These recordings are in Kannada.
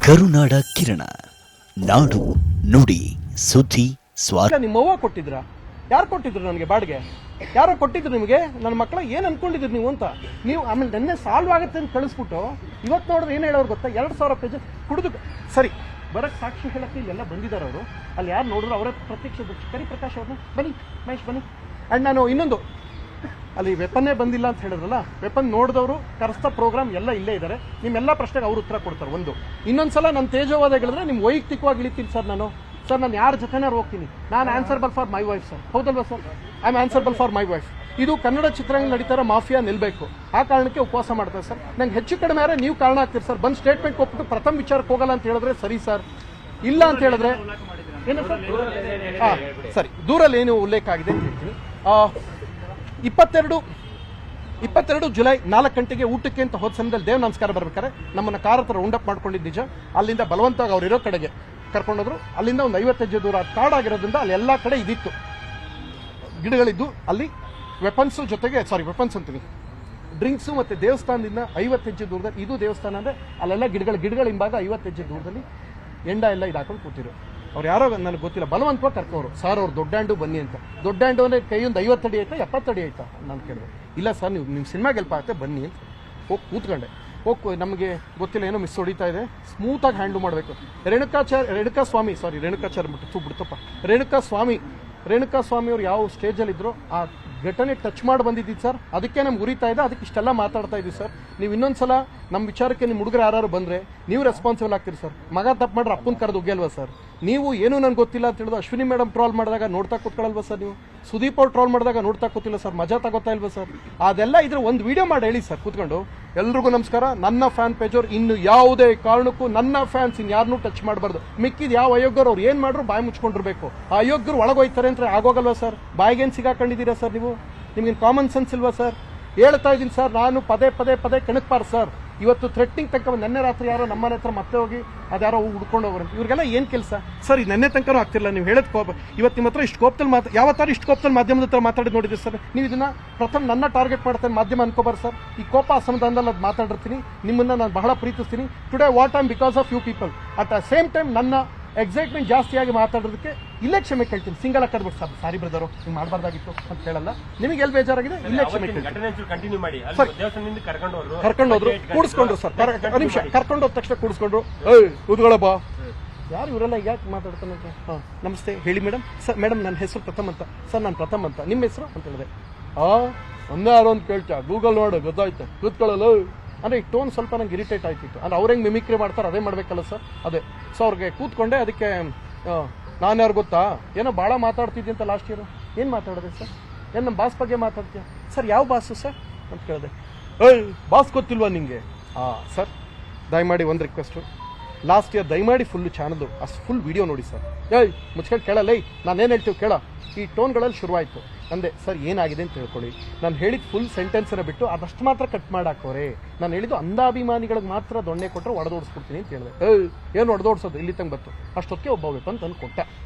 ಕರುನಾಡ ಕಿರಣ, ನಾಡು ನುಡಿ ಸುದ್ದಿ ಸ್ವಾರ್ಥ. ನಿಮ್ಮವ್ವ ಕೊಟ್ಟಿದ್ರಾ? ಯಾರು ಕೊಟ್ಟಿದ್ರು ನನಗೆ ಬಾಡಿಗೆ? ಯಾರೋ ಕೊಟ್ಟಿದ್ರು ನಿಮಗೆ? ನನ್ನ ಮಕ್ಕಳ ಏನ್ ಅನ್ಕೊಂಡಿದ್ರು ನೀವು ಅಂತ? ನೀವು ಆಮೇಲೆ ನೆನ್ನೆ ಸಾಲ್ವ್ ಆಗುತ್ತೆ ಅಂತ ಕಳಿಸ್ಬಿಟ್ಟು ಇವತ್ತು ನೋಡಿದ್ರೆ ಏನ್ ಹೇಳೋರು ಗೊತ್ತಾ? 2000 ಪೇಜ್ ಕುಡಿದು ಸರಿ ಬರಕ್ ಸಾಕ್ಷಿ ಹೇಳಕ್ಕೆ ಇಲ್ಲೆಲ್ಲ ಬಂದಿದ್ದಾರೆ ಅವರು. ಅಲ್ಲಿ ಯಾರು ನೋಡಿದ್ರು ಅವರೇ ಪ್ರತ್ಯಕ್ಷ ಕರಿ ಪ್ರಕಾಶ್ ಅವ್ರನ್ನ ಬನ್ನಿ ಮಹೇಶ್ ಬನ್ನಿ. ಅಂಡ್ ನಾನು ಇನ್ನೊಂದು ಅಲ್ಲಿ ವೆಪನ್ನೇ ಬಂದಿಲ್ಲ ಅಂತ ಹೇಳಿದ್ರಲ್ಲ, ವೆಪನ್ ನೋಡಿದವರು ಕರೆಸ್ತಾ ಪ್ರೋಗ್ರಾಮ್ ಎಲ್ಲ ಇಲ್ಲೇ ಇದ್ದಾರೆ. ನಿಮ್ಮೆಲ್ಲ ಪ್ರಶ್ನೆಗೆ ಅವರು ಉತ್ತರ ಕೊಡ್ತಾರೆ. ಒಂದು ಇನ್ನೊಂದ್ಸಲ ನಾನು ತೇಜವಾದ ಹೇಳಿದ್ರೆ ನಿಮ್ ವೈಯಕ್ತಿಕವಾಗಿ ಇಳಿತೀನಿ ಸರ್. ನಾನು ಯಾರ ಜೊತೆನಾರು ಹೋಗ್ತೀನಿ. ನಾನು answerable for my wife sir. ಹೌದಲ್ವಾ sir? I am answerable for my wife. ಇದು ಕನ್ನಡ ಚಿತ್ರರಂಗ ನಡೀತಾರ ಮಾಫಿಯಾ ನಿಲ್ಬೇಕು. ಆ ಕಾರಣಕ್ಕೆ ಉಪವಾಸ ಮಾಡ್ತಾರೆ ಸರ್. ನಂಗೆ ಹೆಚ್ಚು ಕಡಿಮೆ ಯಾರೇ ನೀವು ಕಾರಣ ಆಗ್ತೀರಿ ಸರ್. ಬಂದು ಸ್ಟೇಟ್ಮೆಂಟ್ ಕೊಟ್ಬಿಟ್ಟು ಪ್ರಥಮ ವಿಚಾರಕ್ಕೆ ಹೋಗಲ್ಲ ಅಂತ ಹೇಳಿದ್ರೆ ಸರಿ ಸರ್. ಇಲ್ಲ ಅಂತ ಹೇಳಿದ್ರೆ ಏನು ಸರ್? ಸರಿ, ದೂರಲ್ಲಿ ಏನು ಉಲ್ಲೇಖ ಆಗಿದೆ ಅಂತ ಹೇಳ್ತೀನಿ. 22 ಜುಲೈ 4 ಗಂಟೆಗೆ ಊಟಕ್ಕೆ ಅಂತ ಹೋದ ಸಮಯದಲ್ಲಿ ದೇವ್ ನಮಸ್ಕಾರ ಬರ್ಬೇಕಾರೆ ನಮ್ಮನ್ನ ಕಾರ್ ಹತ್ರ ರೌಂಡಪ್ ಮಾಡ್ಕೊಂಡಿದ್ದು ನಿಜ. ಅಲ್ಲಿಂದ ಬಲವಂತವಾಗಿ ಅವ್ರು ಇರೋ ಕಡೆಗೆ ಕರ್ಕೊಂಡೋದ್ರು. ಅಲ್ಲಿಂದ ಒಂದು 50 ಹೆಜ್ಜೆ ದೂರ ಕಾಡಾಗಿರೋದ್ರಿಂದ ಅಲ್ಲಿ ಎಲ್ಲ ಕಡೆ ಇದಿತ್ತು, ಗಿಡಗಳಿದ್ದು. ಅಲ್ಲಿ ವೆಪನ್ಸ್ ಜೊತೆಗೆ ವೆಪನ್ಸ್ ಅಂತೀನಿ, ಡ್ರಿಂಕ್ಸು ಮತ್ತೆ ದೇವಸ್ಥಾನದಿಂದ 50 ಹೆಜ್ಜೆ ದೂರದಲ್ಲಿ, ಇದು ದೇವಸ್ಥಾನ ಅಂದ್ರೆ ಅಲ್ಲೆಲ್ಲ ಗಿಡಗಳ ಹಿಂಭಾಗ 50 ಹೆಜ್ಜೆ ದೂರದಲ್ಲಿ ಎಂಡ ಎಲ್ಲ ಇದಾಕೊಂಡು ಕೂತಿರು. ಅವ್ರು ಯಾರೋ ನನಗೆ ಗೊತ್ತಿಲ್ಲ, ಬಲವಂತವಾಗಿ ಕರ್ಕೋರು. ಸರ್ ಅವ್ರು ದೊಡ್ಡ ಹ್ಯಾಂಡು ಬನ್ನಿ ಅಂತ. ದೊಡ್ಡ ಹ್ಯಾಂಡು ಅಂದ್ರೆ ಕೈ ಒಂದು 50 ಅಡಿ ಆಯ್ತಾ 70 ಅಡಿ ಆಯ್ತಾ ನಾನು ಕೇಳಿದೆ. ಇಲ್ಲ ಸರ್, ನೀವು ನಿಮ್ಮ ಸಿನಿಮಾಗೆ ಹೆಲ್ಪ್ ಆಗುತ್ತೆ ಬನ್ನಿ ಅಂತ ಹೋಗಿ ಕೂತ್ಕೊಂಡೆ. ನಮಗೆ ಗೊತ್ತಿಲ್ಲ, ಏನೋ ಮಿಸ್ ಹೊಡಿತಾ ಇದೆ, ಸ್ಮೂತಾಗಿ ಹ್ಯಾಂಡ್ಲ್ ಮಾಡಬೇಕು. ರೇಣುಕಾ ಸ್ವಾಮಿ ಅವ್ರು ಯಾವ ಸ್ಟೇಜಲ್ಲಿ ಇದ್ರು ಆ ಘಟನೆ ಟಚ್ ಮಾಡಿ ಬಂದಿದ್ದೀವಿ ಸರ್. ಅದಕ್ಕೆ ನಮ್ಗೆ ಉರಿತಾ ಇದೆ, ಅದಕ್ಕೆ ಇಷ್ಟೆಲ್ಲ ಮಾತಾಡ್ತಾ ಇದ್ದೀವಿ ಸರ್. ನೀವು ಇನ್ನೊಂದ್ಸಲ ನಮ್ಮ ವಿಚಾರಕ್ಕೆ ನಿಮ್ಮ ಹುಡುಗರು ಯಾರು ಬಂದ್ರೆ ನೀವು ರೆಸ್ಪಾನ್ಸಿಬಲ್ ಆಗ್ತೀರಿ ಸರ್. ಮಗ ತಪ್ಪು ಮಾಡ್ರೆ ಅಪ್ಪನ ಕರೆದು ಉಗ್ಯಲ್ವಾ ಸರ್? ನೀವು ಏನು ನನ್ಗೆ ಗೊತ್ತಿಲ್ಲ ಅಂತ ಹೇಳಿದ್ರು ಅಶ್ವಿನಿ ಮೇಡಮ್ ಟ್ರೋಲ್ ಮಾಡಿದಾಗ ನೋಡ್ತಾ ಕೂತ್ಕೊಳ್ಳಲ್ವಾ ಸರ್? ನೀವು ಸುದೀಪ್ ಅವ್ರು ಟ್ರೋಲ್ ಮಾಡಿದಾಗ ನೋಡ್ತಾ ಕೂತಿಲ್ಲ ಸರ್? ಮಜಾ ತಗೋತಾ ಇಲ್ವಾ ಸರ್? ಅದೆಲ್ಲ ಇದ್ರೆ ಒಂದು ವಿಡಿಯೋ ಮಾಡಿ ಹೇಳಿ ಸರ್ ಕೂತ್ಕೊಂಡು. ಎಲ್ರಿಗೂ ನಮಸ್ಕಾರ, ನನ್ನ ಫ್ಯಾನ್ ಪೇಜ್ ಅವ್ರು ಇನ್ನು ಯಾವುದೇ ಕಾರಣಕ್ಕೂ ನನ್ನ ಫ್ಯಾನ್ಸ್ ಇನ್ಯಾರನ್ನೂ ಟಚ್ ಮಾಡಬಾರ್ದು. ಮಿಕ್ಕಿದ ಯಾವ ಅಯೋಗ್ಯರು ಅವ್ರು ಏನ್ ಮಾಡ್ರು ಬಾಯಿ ಮುಚ್ಕೊಂಡಿರ್ಬೇಕು. ಆ ಅಯೋಗ್ಯರು ಒಳಗೋಯ್ತಾರೆ ಅಂತ ಆಗೋಗಲ್ವಾ ಸರ್? ಬಾಯಿಗೇನು ಸಿಗಾಕೊಂಡಿದ್ದೀರಾ ಸರ್ ನೀವು? ನಿಮ್ಗೇನು ಕಾಮನ್ ಸೆನ್ಸ್ ಇಲ್ವಾ ಸರ್? ಹೇಳ್ತಾ ಇದ್ದೀನಿ ಸರ್, ನಾನು ಪದೇ ಕಣಕ್ಪಾರ್ ಸರ್. ಇವತ್ತು ಥ್ರೆಟ್ನಿಂಗ್ ತನಕ ನೆನ್ನೆ ರಾತ್ರಿ ಯಾರೋ ನಮ್ಮನೆ ಹತ್ರ ಮತ್ತೆ ಹೋಗಿ ಅದ್ಯಾರೋ ಹುಡ್ಕೊಂಡು ಹೋಗ್ರಂತ. ಇವ್ರಿಗೆಲ್ಲ ಏನ್ ಕೆಲಸ ಸರ್? ಈ ನೆನ್ನೆ ತನಕನೂ ಆಗ್ತಿಲ್ಲ. ನೀವು ಹೇಳದ್ ಕೋಪ ಇವತ್ತು ನಿಮ್ಮ ಹತ್ರ ಇಷ್ಟು ಕೋಪದಲ್ಲಿ ಯಾವತ್ತಾರು ಇಷ್ಟು ಕೋಪದಲ್ಲಿ ಮಾಧ್ಯಮದ ಹತ್ರ ಮಾತಾಡಿ ನೋಡಿದ್ರಿ ಸರ್? ನೀವು ಇದನ್ನ ಪ್ರಥಮ ನನ್ನ ಟಾರ್ಗೆಟ್ ಮಾಡ್ತೇನೆ ಮಾಧ್ಯಮ ಅನ್ಕೋಬಾರ ಸರ್. ಈ ಕೋಪ ಅಸಮಾಧಾನದಲ್ಲಿ ಅದು ಮಾತಾಡಿರ್ತೀನಿ. ನಿಮ್ಮನ್ನ ನಾನು ಬಹಳ ಪ್ರೀತಿಸ್ತೀನಿ. Today what I'm because of you people. At the same time ನನ್ನ ಎಕ್ಸೈಟ್ಮೆಂಟ್ ಜಾಸ್ತಿಯಾಗಿ ಮಾತಾಡೋದಕ್ಕೆ ಇಲ್ಲೇ ಕ್ಷಮೆ ಕೇಳ್ತೀನಿ. ಸಿಂಗಲ್ ಆಗಿ ಕರ್ಬಿಟ್ಟು ಸರ್, ಸಾರಿ ಬ್ರದರು ಹಿಂಗೆ ಮಾಡಬಾರ್ದಾಗಿತ್ತು ಅಂತ ಹೇಳಲ್ಲ. ನಿಮಗೆ ಎಲ್ಲಿ ಬೇಜಾರಾಗಿದೆ ಇಲ್ಲೇ ಕ್ಷಮೆ ಕೇಳ್ತೀನಿ. ಕರ್ಕೊಂಡು ಹೋದ್ರು, ಕೂಡಿಸ್ಕೊಂಡ್ರು ಸರ್. ನಿಮಿಷ ಕರ್ಕೊಂಡು ಹೋದ ತಕ್ಷಣ ಕೂಡಿಸ್ಕೊಂಡ್ರು. ಕೂತ್ಕೊಳ್ಳಪ್ಪ, ಯಾರು ಇವರೆಲ್ಲ ಯಾಕೆ ಮಾತಾಡ್ತಾನಂತ? ನಮಸ್ತೆ ಹೇಳಿ ಮೇಡಮ್. ಸರ್ ಮೇಡಮ್ ನನ್ನ ಹೆಸರು ಪ್ರಥಮ್ ಅಂತ. ಸರ್ ನಾನು ಪ್ರಥಮ್ ಅಂತ. ನಿಮ್ಮ ಹೆಸರು ಅಂತ ಹೇಳಿದೆ. ಒಂದೇ ಯಾರು ಅಂತ ಕೇಳ್ತಾ ಗೂಗಲ್ ನೋಡು ಗೊತ್ತಾಯ್ತು ಕೂತ್ಕೊಳ್ಳಲ್ಲ ಅಂದ್ರೆ ಈ ಟೋನ್ ಸ್ವಲ್ಪ ನಂಗೆ ಇರಿಟೇಟ್ ಆಯ್ತಿತ್ತು. ಅಂದ್ರೆ ಅವ್ರು ಹೆಂಗೆ ಮಿಮಿಕ್ರಿ ಮಾಡ್ತಾರೆ ಅದೇ ಮಾಡ್ಬೇಕಲ್ಲ ಸರ್? ಅದೇ. ಸೊ ಅವ್ರಿಗೆ ಕೂತ್ಕೊಂಡೆ. ಅದಕ್ಕೆ ನಾನು ಯಾರು ಗೊತ್ತಾ, ಏನೋ ಭಾಳ ಮಾತಾಡ್ತಿದ್ದೆ ಅಂತ ಲಾಸ್ಟ್ ಇಯರ್. ಏನು ಮಾತಾಡಿದೆ ಸರ್? ಏನು ನಮ್ಮ ಬಾಸ್ ಬಗ್ಗೆ ಮಾತಾಡ್ತೀಯ ಸರ್? ಯಾವ ಬಾಸು ಸರ್ ಅಂತ ಕೇಳಿದೆ. ಬಾಸ್ ಗೊತ್ತಿಲ್ವಾ ನಿಂಗೆ? ಸರ್ ದಯಮಾಡಿ ಒಂದು ರಿಕ್ವೆಸ್ಟು, ಲಾಸ್ಟ್ ಇಯರ್ ದಯಮಾಡಿ ಫುಲ್ ಚಾನಲ್ದು ಫುಲ್ ವಿಡಿಯೋ ನೋಡಿ ಸರ್. ಮುಚ್ಕೊಂಡು ಕೇಳಲ್ಲ, ನಾನೇನು ಹೇಳ್ತೀವಿ ಕೇಳ. ಈ ಟೋನ್ಗಳಲ್ಲಿ ಶುರುವಾಯಿತು. ಅಂದೆ ಸರ್ ಏನಾಗಿದೆ ಅಂತ ತಿಳ್ಕೊಳ್ಳಿ. ನಾನು ಹೇಳಿದ ಫುಲ್ ಸೆಂಟೆನ್ಸನ್ನ ಬಿಟ್ಟು ಅದಷ್ಟು ಮಾತ್ರ ಕಟ್ ಮಾಡಾಕೋರೆ. ನಾನು ಹೇಳಿದ್ದು ಅಂಧಾಭಿಮಾನಿಗಳಿಗೆ ಮಾತ್ರ ದೊಣ್ಣೆ ಕೊಟ್ಟರೆ ಒಡೆದೋಡಿಸ್ಬಿಡ್ತೀನಿ ಅಂತ ಹೇಳಿದೆ. ಏನು ಒಡೆದೋಡ್ಸೋದು ಇಲ್ಲಿ ತಂಗ ಬತ್ತು. ಅಷ್ಟೊತ್ತಿಗೆ ಒಬ್ಬ ವೆಪನ್ ತಂದು ಕೊಟ್ಟ.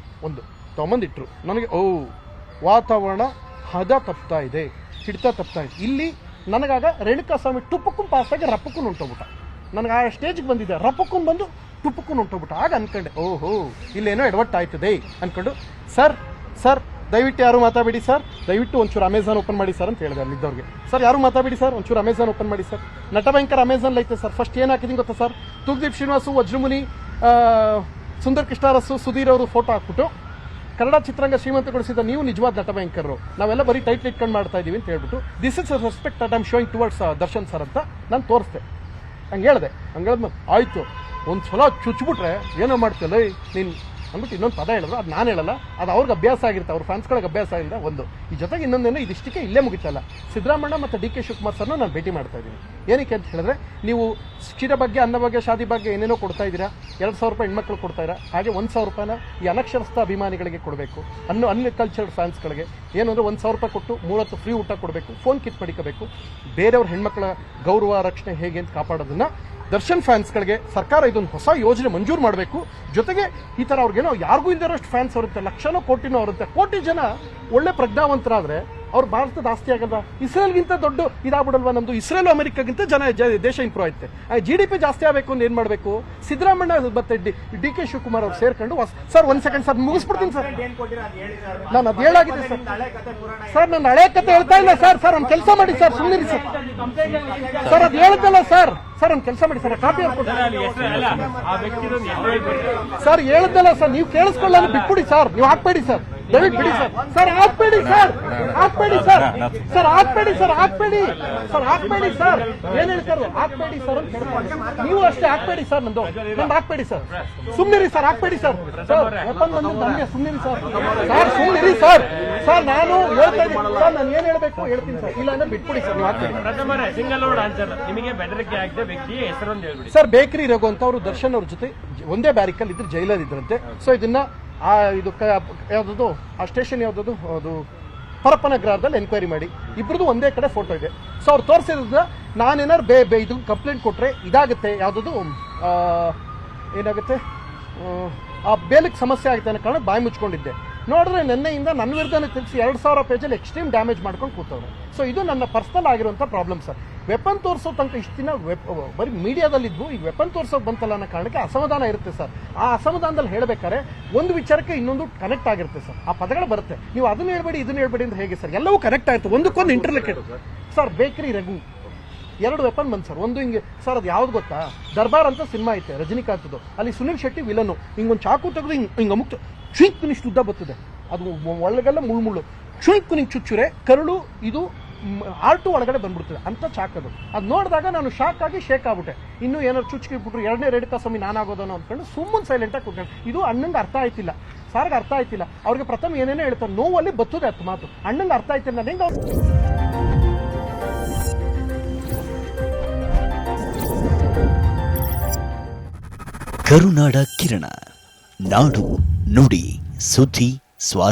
ಒಂದು ತೊಗೊಂಬಂದಿಟ್ರು. ನನಗೆ ವಾತಾವರಣ ಹದ ತಪ್ತಾ ಇದೆ, ಹಿಡಿತ ತಪ್ತಾ ಇದೆ. ಇಲ್ಲಿ ನನಗಾಗ ರೇಣುಕಾ ಸ್ವಾಮಿ ಟುಪ್ಪಕ್ಕೂ ಪಾಸಾಗಿ ರಪ್ಪಕ್ಕೂ ಹೊಂಟೋಗ್ಬಿಟ್ಟ. ನನಗೆ ಆ ಸ್ಟೇಜ್ಗೆ ಬಂದಿದ್ದೆ, ರಪ್ಪಕ್ಕೂ ಬಂದು ಟುಪ್ಪಕ್ಕೂ ಹೊಂಟೋಗ್ಬಿಟ್ಟ. ಆಗ ಅನ್ಕೊಂಡೆ ಇಲ್ಲೇನೋ ಎಡವಟ್ಟು ಆಯ್ತದೆ ಅನ್ಕೊಂಡು, ಸರ್ ದಯವಿಟ್ಟು ಯಾರು ಮಾತಾಡಬೇಡಿ ಸರ್, ದಯವಿಟ್ಟು ಒಂಚೂರು ಅಮೆಝಾನ್ ಓಪನ್ ಮಾಡಿ ಸರ್ ಅಂತ ಹೇಳಿದೆ ಅಲ್ಲಿದ್ದವ್ರಿಗೆ. ಸರ್ ಯಾರು ಮಾತಾಡಬೇಡಿ ಸರ್, ಒಂಚೂರು ಅಮೆಝಾನ್ ಓಪನ್ ಮಾಡಿ ಸರ್. ನಟಭಯಂಕರ ಅಮೆಝಾನ್ ಐತೆ ಸರ್. ಫಸ್ಟ್ ಏನು ಹಾಕಿದ್ದೀನಿ ಗೊತ್ತಾ ಸರ್? ತುಗ್ದೀಪ್ ಶ್ರೀನಿವಾಸು, ವಜ್ರಮುನಿ, ಸುಂದರ್ ಕೃಷ್ಣಾರಸು, ಸುಧೀರ್ ಅವರು ಫೋಟೋ ಹಾಕ್ಬಿಟ್ಟು ಕನ್ನಡ ಚಿತ್ರರಂಗ ಶ್ರೀಮಂತಗೊಳಿಸಿದ ನೀವು ನಿಜವಾದ ನಟಭಯಂಕರರು, ನಾವೆಲ್ಲ ಬರೀ ಟೈಟ್ಲ್ ಇಟ್ಕೊಂಡು ಮಾಡ್ತಾ ಇದೀವಿ ಅಂತ ಹೇಳ್ಬಿಟ್ಟು this is respect that I am showing towards Darshan sir ಅಂತ ನಾನು ತೋರಿಸ್ದೆ. ಹಂಗೆ ಹೇಳಿದೆ. ಹಂಗೇಳಿದ್ಮೇಲೆ ಆಯಿತು, ಒಂದು ಸಲ ಚುಚ್ಬಿಟ್ರೆ ಏನೋ ಮಾಡ್ತಿಲ್ಲ ನೀನು ಅಂದ್ಬಿಟ್ಟು ಇನ್ನೊಂದು ಪದ ಹೇಳಿದ್ರು. ಅದು ನಾನು ಹೇಳಲ್ಲ, ಅದು ಅವ್ರಿಗೆ ಅಭ್ಯಾಸ ಆಗಿರುತ್ತೆ, ಅವ್ರ ಫ್ಯಾನ್ಸ್ಗಳಿಗೆ ಅಭ್ಯಾಸ ಆಗಿಲ್ಲ. ಒಂದು ಈ ಜೊತೆಗೆ ಇನ್ನೊಂದೇನು, ಇದಿಷ್ಟಕ್ಕೆ ಇಲ್ಲೇ ಮುಗಿತಲ್ಲ. ಸಿದ್ದರಾಮಣ್ಣ ಮತ್ತು DK ಶಿವಕುಮಾರ್ ಸರ್ನ ನಾನು ಭೇಟಿ ಮಾಡ್ತಾ ಇದ್ದೀನಿ. ಏನಕ್ಕೆ ಅಂತ ಹೇಳಿದ್ರೆ, ನೀವು ಕ್ಷೀರ ಬಗ್ಗೆ, ಅನ್ನ ಬಗ್ಗೆ, ಶಾದಿ ಬಗ್ಗೆ ಏನೇನೋ ಕೊಡ್ತಾ ಇದ್ದೀರಾ. 2,000 ರೂಪಾಯಿ ಹೆಣ್ಮಕ್ಳು ಕೊಡ್ತಾ ಇದ್ದೀರಾ. ಹಾಗೆ 1,000 ರೂಪಾಯಿನ ಈ ಅನಕ್ಷರಸ್ಥ ಅಭಿಮಾನಿಗಳಿಗೆ ಕೊಡಬೇಕು. ಅನ್ಕಲ್ಚರ್ಡ್ ಫ್ಯಾನ್ಸ್ಗಳಿಗೆ ಏನು ಅಂದರೆ 1,000 ರೂಪಾಯಿ ಕೊಟ್ಟು 3 ಫ್ರೀ ಊಟ ಕೊಡಬೇಕು, ಫೋನ್ ಕಿಟ್ ಮಡಿಕೋಬೇಕು. ಬೇರೆಯವ್ರ ಹೆಣ್ಮಕ್ಳ ಗೌರವ ರಕ್ಷಣೆ ಹೇಗೆ ಅಂತ ಕಾಪಾಡೋದನ್ನ ದರ್ಶನ್ ಫ್ಯಾನ್ಸ್ಗಳಿಗೆ ಸರ್ಕಾರ ಇದೊಂದು ಹೊಸ ಯೋಜನೆ ಮಂಜೂರು ಮಾಡಬೇಕು. ಜೊತೆಗೆ ಈ ಥರ ಅವ್ರಿಗೇನೋ ಯಾರಿಗೂ ಇಲ್ದಿರೋಷ್ಟು ಫ್ಯಾನ್ಸ್ ಇರುತ್ತೆ, ಲಕ್ಷನೋ ಕೋಟಿನೋ ಇರುತ್ತೆ. ಕೋಟಿ ಜನ ಒಳ್ಳೆ ಪ್ರಜ್ಞಾವಂತರಾದ್ರೆ ಅವ್ರು ಭಾರತದ ಆಸ್ತಿ ಆಗಲ್ವಾ? ಇಸ್ರೇಲ್ಗಿಂತ ದೊಡ್ಡ ಇದಾಗ್ಬಿಡಲ್ವಾ ನಮ್ದು? ಇಸ್ರೇಲ್ ಅಮೆರಿಕಾಗಿಂತ ದೇಶ ಇಂಪ್ರೂವ್ ಆಯ್ತೆ. GDP ಜಾಸ್ತಿ ಆಗಬೇಕು ಅಂದ್ರೆ ಏನ್ ಮಾಡಬೇಕು? ಸಿದ್ದರಾಮಯ್ಯ ಮತ್ತೆ DK ಶಿವಕುಮಾರ್ ಅವ್ರು ಸೇರ್ಕೊಂಡು ಸರ್ ಒಂದ್ ಸೆಕೆಂಡ್ ಸರ್ ಮುಗಿಸ್ಬಿಡ್ತೀನಿ ಸರ್. ನಾನು ಅದು ಹೇಳಾಗಿದೆ ಸರ್. ಸರ್ ನಾನು ಹಳೆ ಕತೆ ಹೇಳ್ತಾ ಇಲ್ಲ ಸರ್. ಸರ್ ಒಂದು ಕೆಲಸ ಮಾಡಿ ಸರ್, ಸುಮ್ಮನಿರಿ ಸರ್. ಸರ್ ಅದು ಹೇಳ್ದಲ್ಲ ಸರ್. ಸರ್ ಒಂದು ಕೆಲಸ ಮಾಡಿ ಸರ್, ಕಾಪಿ ಸರ್ ಹೇಳ್ದಲ್ಲ ಸರ್. ನೀವು ಕೇಳಿಸ್ಕೊಳ್ಳ ಬಿಟ್ಬಿಡಿ ಸರ್, ನೀವು ಹಾಕ್ಬೇಡಿ ಸರ್, ದಯವಿಟ್ಟು ಬಿಡಿ ಸರ್. ಸರ್ ಹಾಕ್ಬೇಡಿ ಸರ್, ಹಾಕ್ಬೇಡಿ ಸರ್. ಸರ್ ಹಾಕ್ಬೇಡಿ ಸರ್, ಹಾಕ್ಬೇಡಿ ಸರ್, ಹಾಕ್ಬೇಡಿ ಸರ್. ಏನ್ ಹೇಳ್ತಾರೆ? ಹಾಕ್ಬೇಡಿ ಸರ್ ಅಂತ ಹೇಳ್ತಾರೆ. ನೀವು ಅಷ್ಟೇ ಹಾಕ್ಬೇಡಿ ಸರ್. ನಂದು ಹಾಕ್ಬೇಡಿ ಸರ್, ಸುಮ್ನಿರಿ ಸರ್, ಹಾಕ್ಬೇಡಿ ಸರ್. ಸರ್ ವೆಪನ್ ಬಂದಿದ್ದು ನಮಗೆ, ಸುಮ್ನಿರಿ ಸರ್. ಸರ್ ಸುಮ್ನಿರಿ ಸರ್. ಸರ್ ನಾನು ಹೇಳ್ತಾ ಇದ್ದೀನಿ ಸರ್, ನಾನು ಏನ್ ಹೇಳ್ಬೇಕು ಹೇಳ್ತೀನಿ ಸರ್, ಇಲ್ಲ ಅಂದ್ರೆ ಬಿಟ್ಬಿಡಿ ಸರ್, ನೀವು ಹಾಕ್ಬೇಡಿ. ಸರ್ ಬೇಕರಿ ರಘು ಅಂತ ಅವರು ದರ್ಶನ್ ಅವ್ರ ಜೊತೆ ಒಂದೇ ಬ್ಯಾರಿಕಲ್ ಇದ್ರು, ಜೈಲಲ್ಲಿ ಇದ್ರಂತೆ. ಸೊ ಇದನ್ನ ಇದು ಯಾವ್ದು ಆ ಸ್ಟೇಷನ್ ಯಾವ್ದು ಅದು ಪರಪ್ಪನಗ್ರಹದಲ್ಲಿ ಎನ್ಕ್ವೈರಿ ಮಾಡಿ, ಇಬ್ರದ್ದು ಒಂದೇ ಕಡೆ ಫೋಟೋ ಇದೆ. ಸೊ ಅವ್ರು ತೋರಿಸಿದ್ರೆ ನಾನೇನಾರು ಇದು ಕಂಪ್ಲೇಂಟ್ ಕೊಟ್ರೆ ಇದಾಗುತ್ತೆ, ಯಾವ್ದು ಏನಾಗುತ್ತೆ, ಆ ಬೇಲಕ್ಕೆ ಸಮಸ್ಯೆ ಆಗುತ್ತೆ ಅನ್ನೋ ಕಾರಣ ಬಾಯಿ ಮುಚ್ಕೊಂಡಿದ್ದೆ. ನೋಡಿದ್ರೆ ನಿನ್ನೆಯಿಂದ ನನ್ನ ವಿರುದ್ಧನೇ ತಿಳಿಸಿ 2000 ಪೇಜಲ್ಲಿ ಎಕ್ಸ್ಟ್ರೀಮ್ ಡ್ಯಾಮೇಜ್ ಮಾಡ್ಕೊಂಡು ಕೂತವ್ರೆ. ಸೊ ಇದು ನನ್ನ ಪರ್ಸನಲ್ ಆಗಿರುವಂಥ ಪ್ರಾಬ್ಲಮ್ ಸರ್. ವೆಪನ್ ತೋರಿಸೋ ತನಕ ಇಷ್ಟು ದಿನ ಬರೀ ಮೀಡಿಯಾದಲ್ಲಿದ್ವು, ಈಗ ವೆಪನ್ ತೋರಿಸೋಕೆ ಬಂತಲ್ಲ ಅನ್ನೋ ಕಾರಣಕ್ಕೆ ಅಸಮಾಧಾನ ಇರುತ್ತೆ ಸರ್. ಆ ಅಸಮಾಧಾನದಲ್ಲಿ ಹೇಳ್ಬೇಕಾದ್ರೆ ಒಂದು ವಿಚಾರಕ್ಕೆ ಇನ್ನೊಂದು ಕನೆಕ್ಟ್ ಆಗಿರುತ್ತೆ ಸರ್, ಆ ಪದಗಳು ಬರುತ್ತೆ. ನೀವು ಅದನ್ನ ಹೇಳ್ಬೇಡಿ ಇದನ್ನ ಹೇಳ್ಬೇಡಿ ಅಂತ ಹೇಗೆ ಸರ್? ಎಲ್ಲವೂ ಕನೆಕ್ಟ್ ಆಯಿತು, ಒಂದಕ್ಕೊಂದು ಇಂಟರ್ಲಿಕೇಟ್ ಸರ್. ಬೇಕರಿ ರಘು 2 ವೆಪನ್ ಬಂದು ಸರ್. ಒಂದು ಹಿಂಗೆ ಸರ್, ಅದು ಯಾವ್ದು ಗೊತ್ತಾ? ದರ್ಬಾರ್ ಅಂತ ಸಿನಿಮಾ ಐತೆ ರಜನಿಕಾಂತ್ದು, ಅಲ್ಲಿ ಸುನಿಲ್ ಶೆಟ್ಟಿ ವಿಲನ್ನು. ಹಿಂಗೊಂದು ಚಾಕು ತೆಗೆದು ಹಿಂಗೆ ಅಮುಕ್ ಶುಂಕ್ ನಿಷ್ಟು ಉದ್ದ ಬರ್ತದೆ, ಅದು ಒಳಗೆಲ್ಲ ಮುಳ್ಳು ಶುಂಕ್ ನಿಂಗೆ ಚುಚ್ಚುರೆ ಕರುಳು ಇದು ಆರ್ಟು ಒಳಗಡೆ ಬಂದ್ಬಿಡ್ತದೆ ಅಂತ ಚಾಕದು. ಅದು ನೋಡಿದಾಗ ನಾನು ಶಾಕ್ ಆಗಿ ಶೇಕ್ ಆಗ್ಬಿಟ್ಟೆ. ಇನ್ನೂ ಏನಾದ್ರು ಚುಚ್ಚಿಬಿಟ್ರು 2ನೇ ರೇಣುಕಾ ಸ್ವಾಮಿ ನಾನಾಗೋದನೋ ಅಂದ್ಕೊಂಡು ಸುಮ್ಮನೆ ಸೈಲೆಂಟಾಗಿ ಕೂತ್ಕೊಂಡು. ಇದು ಅಣ್ಣಂಗೆ ಅರ್ಥ ಆಯ್ತಿಲ್ಲ, ಸಾರ್ಗೆ ಅರ್ಥ ಆಯ್ತಿಲ್ಲ. ಅವ್ರಿಗೆ ಪ್ರಥಮ ಏನೇನೋ ಹೇಳ್ತಾರೆ, ನೋವಲ್ಲಿ ಬರ್ತದೆ ಅತ್ತು ಮಾತು. ಅಣ್ಣಂಗೆ ಅರ್ಥ ಆಯ್ತಿಲ್ಲ. ನಾನು ಹೆಂಗೆ ಕರುನಾಡ ಕಿರಣ, ನಾಡು ನುಡಿ ಸುದ್ದಿ